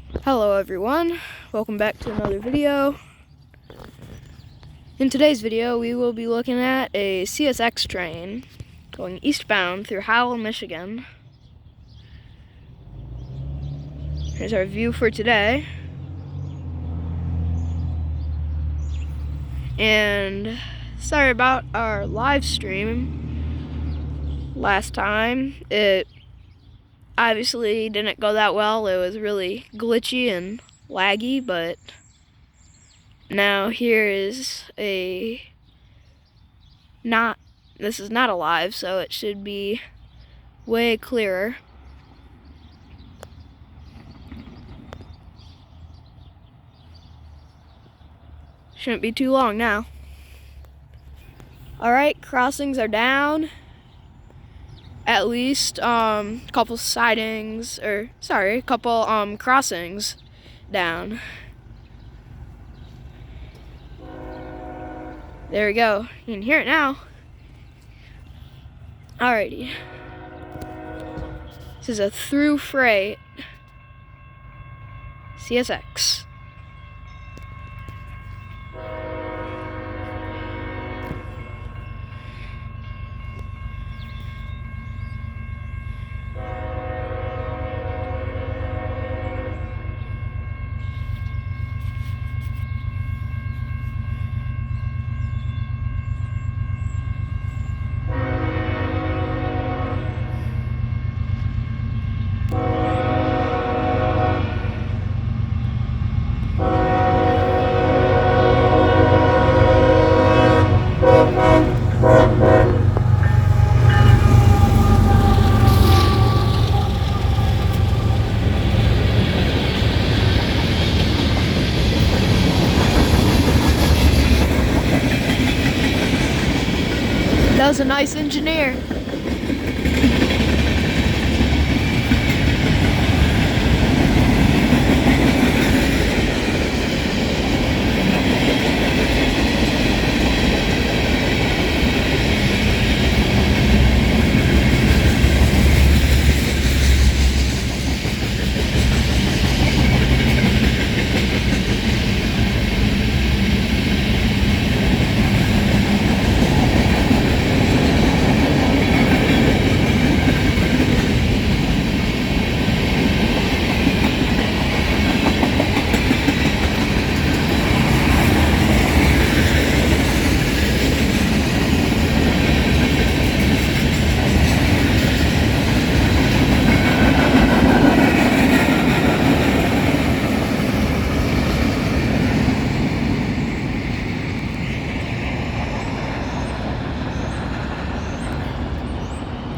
Hello everyone, welcome back to another video. In today's video we will be looking at a CSX train going eastbound through Howell, Michigan. Here's our view for today. And sorry about our live stream last time. It obviously didn't go that well. It was really glitchy and laggy, but now here is this is not a live, so it should be way clearer. Shouldn't be too long now. Alright, crossings are down. At least a couple crossings down. There we go. You can hear it now. Alrighty. This is a through freight CSX. That was a nice engineer.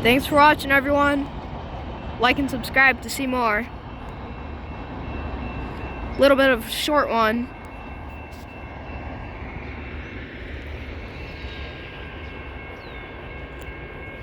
Thanks for watching, everyone. Like and subscribe to see more. Little bit of a short one.